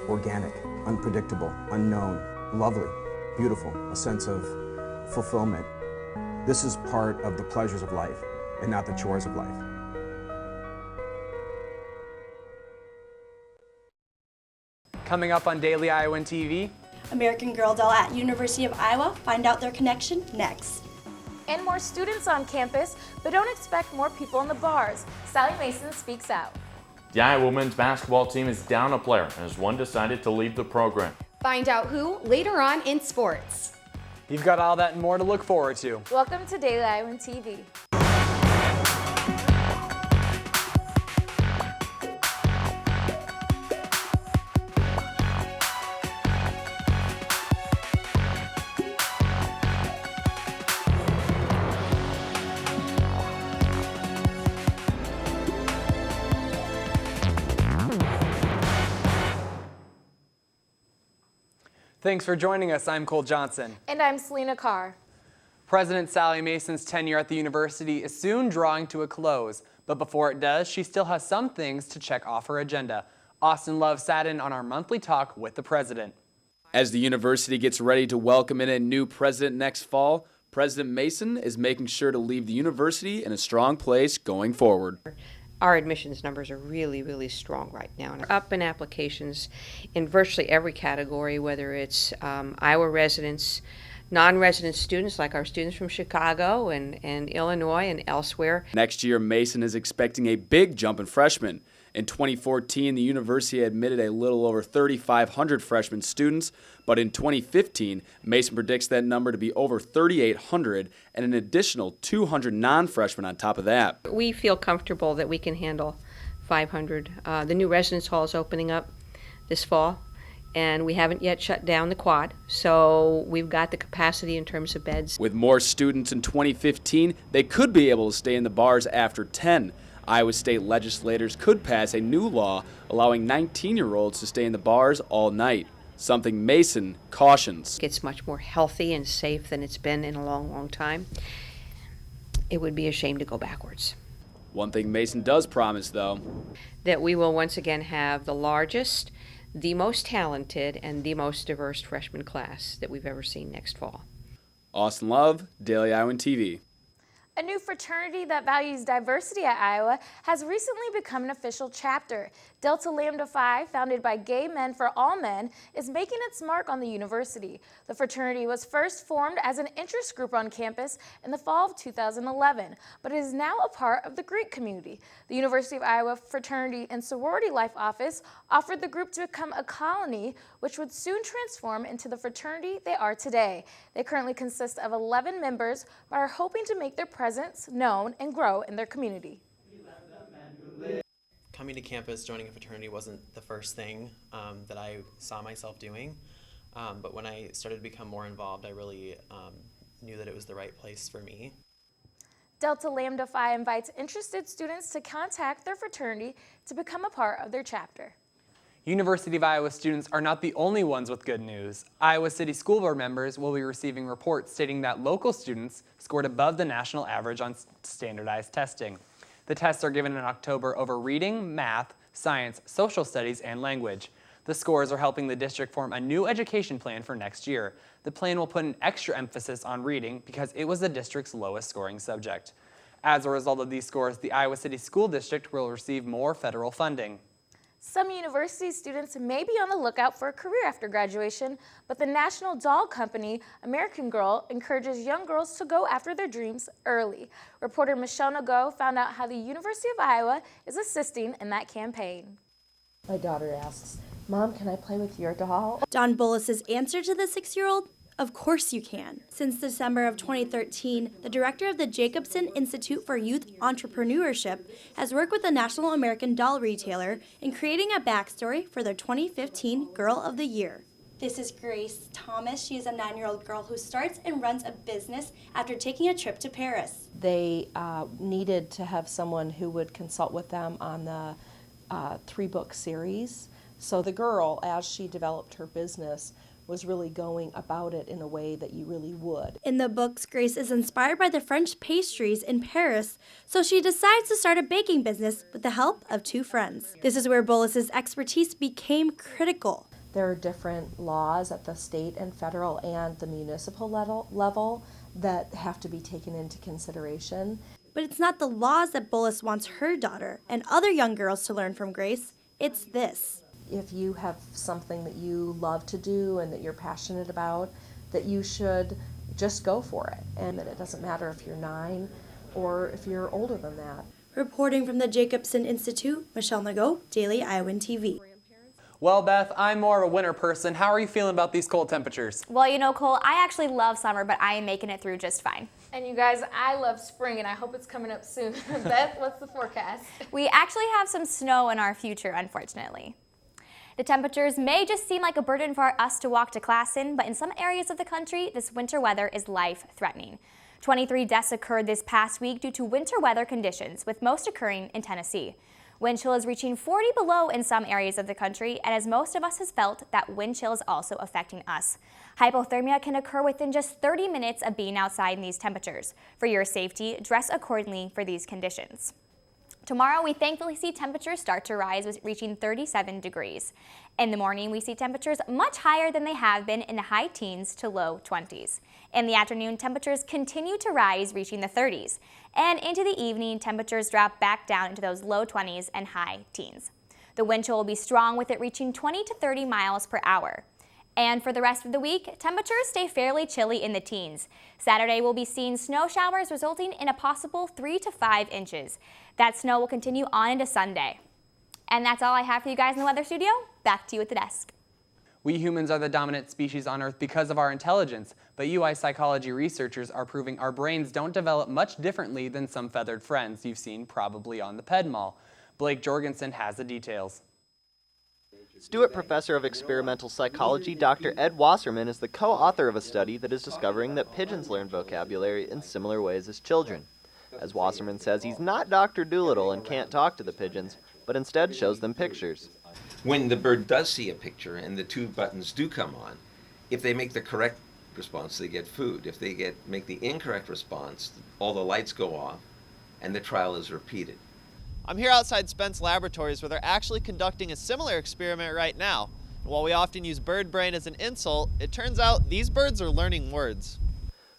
organic, unpredictable, unknown, lovely, beautiful, a sense of fulfillment. This is part of the pleasures of life and not the chores of life. Coming up on Daily Iowan TV. American Girl doll at University of Iowa. Find out their connection next. And more students on campus, but don't expect more people in the bars. Sally Mason speaks out. The Iowa women's basketball team is down a player as one decided to leave the program. Find out who later on in sports. You've got all that and more to look forward to. Welcome to Daily Iowan TV. Thanks for joining us. I'm Cole Johnson. And I'm Selena Carr. President Sally Mason's tenure at the university is soon drawing to a close, but before it does, she still has some things to check off her agenda. Austin Love sat in on our monthly talk with the president. As the university gets ready to welcome in a new president next fall, President Mason is making sure to leave the university in a strong place going forward. Our admissions numbers are really, really strong right now. And up in applications in virtually every category, whether it's Iowa residents, non-resident students like our students from Chicago and Illinois and elsewhere. Next year, Mason is expecting a big jump in freshmen. In 2014, the university admitted a little over 3,500 freshman students, but in 2015, Mason predicts that number to be over 3,800 and an additional 200 non-freshmen on top of that. We feel comfortable that we can handle 500. The new residence hall is opening up this fall, and we haven't yet shut down the quad, so we've got the capacity in terms of beds. With more students in 2015, they could be able to stay in the bars after 10. Iowa State legislators could pass a new law allowing 19-year-olds to stay in the bars all night, something Mason cautions. It's much more healthy and safe than it's been in a long, long time. It would be a shame to go backwards. One thing Mason does promise, though, that we will once again have the largest, the most talented, and the most diverse freshman class that we've ever seen next fall. Austin Love, Daily Iowan TV. A new fraternity that values diversity at Iowa has recently become an official chapter. Delta Lambda Phi, founded by gay men for all men, is making its mark on the university. The fraternity was first formed as an interest group on campus in the fall of 2011, but it is now a part of the Greek community. The University of Iowa Fraternity and Sorority Life Office offered the group to become a colony, which would soon transform into the fraternity they are today. They currently consist of 11 members, but are hoping to make their presence known and grow in their community. Coming to campus, joining a fraternity wasn't the first thing that I saw myself doing, but when I started to become more involved, I really knew that it was the right place for me. Delta Lambda Phi invites interested students to contact their fraternity to become a part of their chapter. University of Iowa students are not the only ones with good news. Iowa City School Board members will be receiving reports stating that local students scored above the national average on standardized testing. The tests are given in October over reading, math, science, social studies, and language. The scores are helping the district form a new education plan for next year. The plan will put an extra emphasis on reading because it was the district's lowest scoring subject. As a result of these scores, the Iowa City School District will receive more federal funding. Some university students may be on the lookout for a career after graduation, but the national doll company, American Girl, encourages young girls to go after their dreams early. Reporter Michelle Nago found out how the University of Iowa is assisting in that campaign. My daughter asks, "Mom, can I play with your doll?" Don Bullis's answer to the 6-year-old? Of course you can. Since December of 2013, the director of the Jacobson Institute for Youth Entrepreneurship has worked with the National American Doll retailer in creating a backstory for their 2015 Girl of the Year. This is Grace Thomas. She is a 9-year-old girl who starts and runs a business after taking a trip to Paris. They needed to have someone who would consult with them on the 3-book series. So the girl, as she developed her business, was really going about it in a way that you really would. In the books, Grace is inspired by the French pastries in Paris, so she decides to start a baking business with the help of 2 friends. This is where Bullis's expertise became critical. There are different laws at the state and federal and the municipal level that have to be taken into consideration. But it's not the laws that Bullis wants her daughter and other young girls to learn from Grace. It's this. If you have something that you love to do and that you're passionate about, that you should just go for it. And that it doesn't matter if you're 9 or if you're older than that. Reporting from the Jacobson Institute, Michelle Nago, Daily Iowan TV. Well, Beth, I'm more of a winter person. How are you feeling about these cold temperatures? Well, you know, Cole, I actually love summer, but I am making it through just fine. And you guys, I love spring, and I hope it's coming up soon. Beth, what's the forecast? We actually have some snow in our future, unfortunately. The temperatures may just seem like a burden for us to walk to class in, but in some areas of the country, this winter weather is life-threatening. 23 deaths occurred this past week due to winter weather conditions, with most occurring in Tennessee. Wind chill is reaching 40 below in some areas of the country, and as most of us has felt, that wind chill is also affecting us. Hypothermia can occur within just 30 minutes of being outside in these temperatures. For your safety, dress accordingly for these conditions. Tomorrow, we thankfully see temperatures start to rise, reaching 37 degrees. In the morning, we see temperatures much higher than they have been in the high teens to low 20s. In the afternoon, temperatures continue to rise, reaching the 30s. And into the evening, temperatures drop back down into those low 20s and high teens. The wind chill will be strong, with it reaching 20 to 30 miles per hour. And for the rest of the week, temperatures stay fairly chilly in the teens. Saturday, we'll be seeing snow showers resulting in a possible 3 to 5 inches. That snow will continue on into Sunday. And that's all I have for you guys in the weather studio. Back to you at the desk. We humans are the dominant species on Earth because of our intelligence, but UI psychology researchers are proving our brains don't develop much differently than some feathered friends you've seen probably on the Ped Mall. Blake Jorgensen has the details. Stewart Professor of Experimental Psychology Dr. Ed Wasserman is the co-author of a study that is discovering that pigeons learn vocabulary in similar ways as children. As Wasserman says, he's not Dr. Doolittle and can't talk to the pigeons, but instead shows them pictures. When the bird does see a picture and the two buttons do come on, if they make the correct response, they get food. If they make the incorrect response, all the lights go off and the trial is repeated. I'm here outside Spence Laboratories where they're actually conducting a similar experiment right now. And while we often use bird brain as an insult, it turns out these birds are learning words.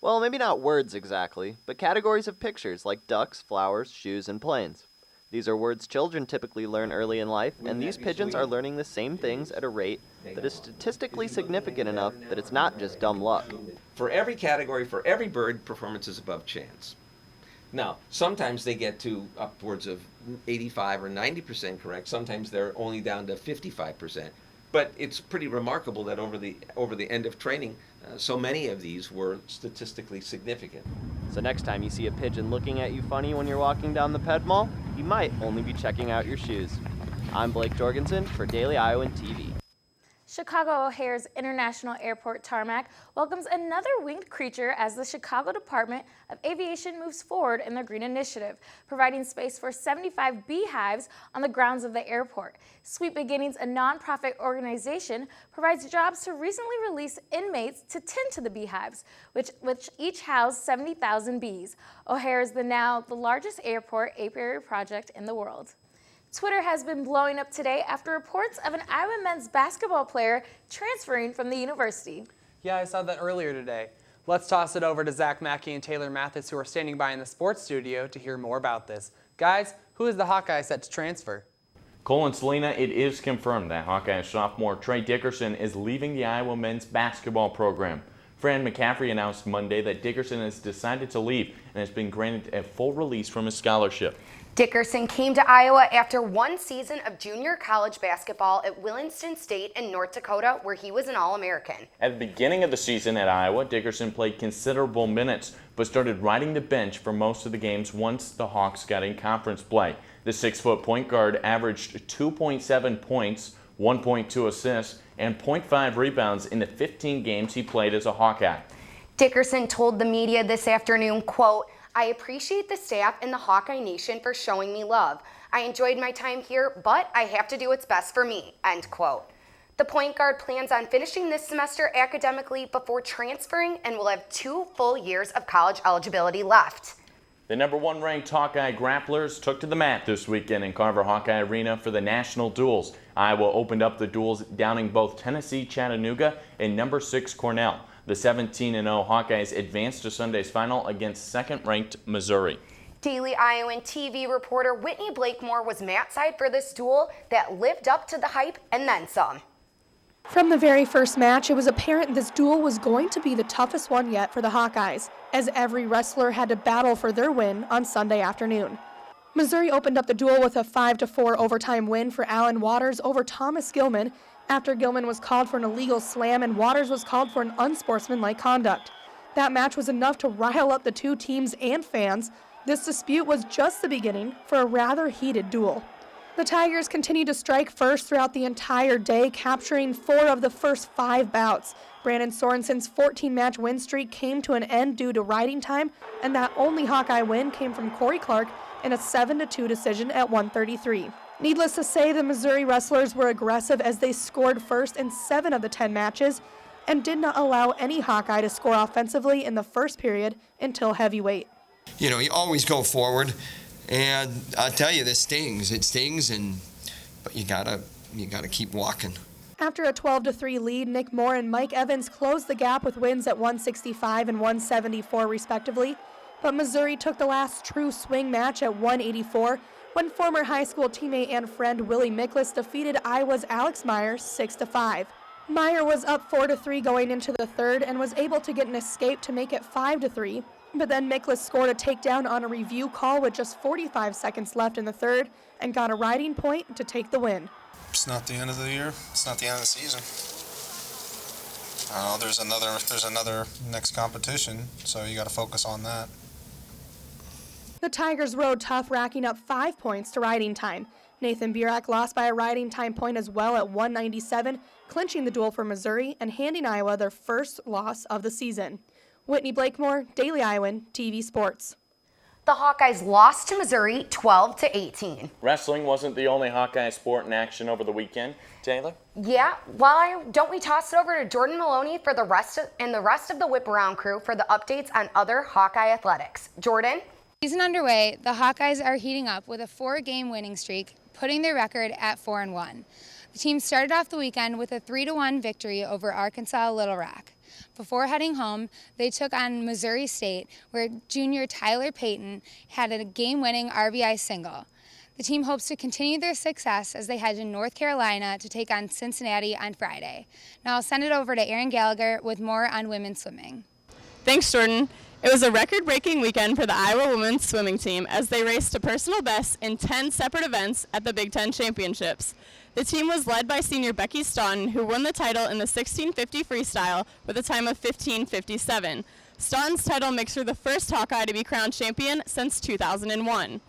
Well, maybe not words exactly, but categories of pictures like ducks, flowers, shoes, and planes. These are words children typically learn early in life, and these pigeons are learning the same things at a rate that is statistically significant enough that it's not just dumb luck. For every category, for every bird, performance is above chance. Now, sometimes they get to upwards of 85 or 90% correct. Sometimes they're only down to 55%. But it's pretty remarkable that over the end of training, so many of these were statistically significant. So next time you see a pigeon looking at you funny when you're walking down the Ped Mall, he might only be checking out your shoes. I'm Blake Jorgensen for Daily Iowan TV. Chicago O'Hare's International Airport tarmac welcomes another winged creature as the Chicago Department of Aviation moves forward in their Green Initiative, providing space for 75 beehives on the grounds of the airport. Sweet Beginnings, a nonprofit organization, provides jobs to recently released inmates to tend to the beehives, which each house 70,000 bees. O'Hare is now the largest airport apiary project in the world. Twitter has been blowing up today after reports of an Iowa men's basketball player transferring from the university. Yeah, I saw that earlier today. Let's toss it over to Zach Mackey and Taylor Mathis, who are standing by in the sports studio to hear more about this. Guys, who is the Hawkeye set to transfer? Cole and Selena, it is confirmed that Hawkeye sophomore Trey Dickerson is leaving the Iowa men's basketball program. Fran McCaffrey announced Monday that Dickerson has decided to leave and has been granted a full release from his scholarship. Dickerson came to Iowa after one season of junior college basketball at Williston State in North Dakota, where he was an All-American. At the beginning of the season at Iowa, Dickerson played considerable minutes, but started riding the bench for most of the games once the Hawks got in conference play. The 6-foot point guard averaged 2.7 points, 1.2 assists, and 0.5 rebounds in the 15 games he played as a Hawkeye. Dickerson told the media this afternoon, quote, "I appreciate the staff and the Hawkeye Nation for showing me love. I enjoyed my time here, but I have to do what's best for me," end quote. The point guard plans on finishing this semester academically before transferring and will have 2 full years of college eligibility left. The #1 ranked Hawkeye grapplers took to the mat this weekend in Carver Hawkeye Arena for the national duels. Iowa opened up the duels, downing both Tennessee Chattanooga and #6 Cornell. The 17-0 Hawkeyes advanced to Sunday's final against second-ranked Missouri. Daily Iowan TV reporter Whitney Blakemore was mat-side for this duel that lived up to the hype and then some. From the very first match, it was apparent this duel was going to be the toughest one yet for the Hawkeyes, as every wrestler had to battle for their win on Sunday afternoon. Missouri opened up the duel with a 5-4 overtime win for Allen Waters over Thomas Gilman, after Gilman was called for an illegal slam and Waters was called for an unsportsmanlike conduct. That match was enough to rile up the two teams and fans. This dispute was just the beginning for a rather heated duel. The Tigers continued to strike first throughout the entire day, capturing 4 of the first 5 bouts. Brandon Sorensen's 14-match win streak came to an end due to riding time, and that only Hawkeye win came from Corey Clark in a 7-2 decision at 133. Needless to say, the Missouri wrestlers were aggressive as they scored first in 7 of the 10 matches and did not allow any Hawkeye to score offensively in the first period until heavyweight. You know, you always go forward. And I'll tell you, this stings. It stings, but you gotta keep walking. After a 12-3 lead, Nick Moore and Mike Evans closed the gap with wins at 165 and 174 respectively. But Missouri took the last true swing match at 184 when former high school teammate and friend Willie Miklas defeated Iowa's Alex Meyer 6-5. Meyer was up 4-3 going into the third and was able to get an escape to make it 5-3. But then Miklas scored a takedown on a review call with just 45 seconds left in the third and got a riding point to take the win. It's not the end of the year. It's not the end of the season. There's another next competition, so you got to focus on that. The Tigers rode tough, racking up 5 points to riding time. Nathan Burak lost by a riding time point as well at 197, clinching the duel for Missouri and handing Iowa their first loss of the season. Whitney Blakemore, Daily Iowan, TV Sports. The Hawkeyes lost to Missouri 12-18. Wrestling wasn't the only Hawkeye sport in action over the weekend. Taylor? Yeah, don't we toss it over to Jordan Maloney for the rest of the Whip Around crew for the updates on other Hawkeye athletics. Jordan? Season underway, the Hawkeyes are heating up with a 4-game winning streak, putting their record at 4-1. The team started off the weekend with a 3-1 victory over Arkansas Little Rock. Before heading home, they took on Missouri State, where junior Tyler Payton had a game-winning RBI single. The team hopes to continue their success as they head to North Carolina to take on Cincinnati on Friday. Now I'll send it over to Erin Gallagher with more on women's swimming. Thanks, Jordan. It was a record-breaking weekend for the Iowa women's swimming team as they raced to personal bests in 10 separate events at the Big Ten Championships. The team was led by senior Becky Staunton, who won the title in the 1650 freestyle with a time of 15:57. Staunton's title makes her the first Hawkeye to be crowned champion since 2001.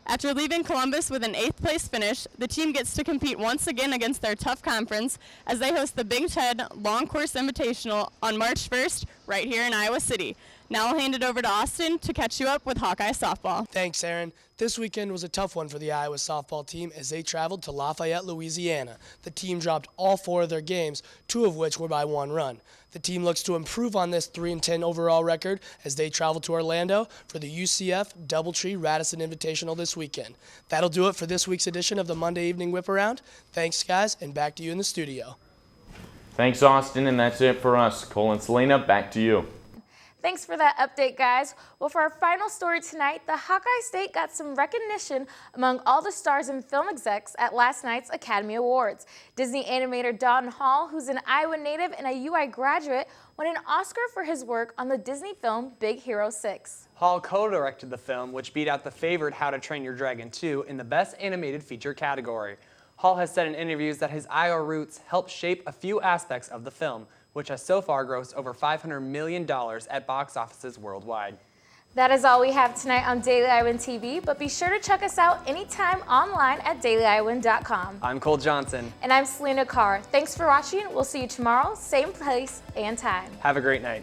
After leaving Columbus with an 8th place finish, the team gets to compete once again against their tough conference as they host the Big Ten Long Course Invitational on March 1st right here in Iowa City. Now I'll hand it over to Austin to catch you up with Hawkeye Softball. Thanks, Aaron. This weekend was a tough one for the Iowa softball team as they traveled to Lafayette, Louisiana. The team dropped all 4 of their games, 2 of which were by 1 run. The team looks to improve on this 3-10 overall record as they travel to Orlando for the UCF Doubletree Radisson Invitational this weekend. That'll do it for this week's edition of the Monday Evening Whip Around. Thanks, guys, and back to you in the studio. Thanks, Austin, and that's it for us. Cole and Selena, back to you. Thanks for that update, guys. Well, for our final story tonight, the Hawkeye State got some recognition among all the stars and film execs at last night's Academy Awards. Disney animator Don Hall, who's an Iowa native and a UI graduate, won an Oscar for his work on the Disney film Big Hero 6. Hall co-directed the film, which beat out the favorite How to Train Your Dragon 2 in the Best Animated Feature category. Hall has said in interviews that his Iowa roots helped shape a few aspects of the film, which has so far grossed over $500 million at box offices worldwide. That is all we have tonight on Daily Iowan TV, but be sure to check us out anytime online at dailyiowan.com. I'm Cole Johnson. And I'm Selena Carr. Thanks for watching. We'll see you tomorrow, same place and time. Have a great night.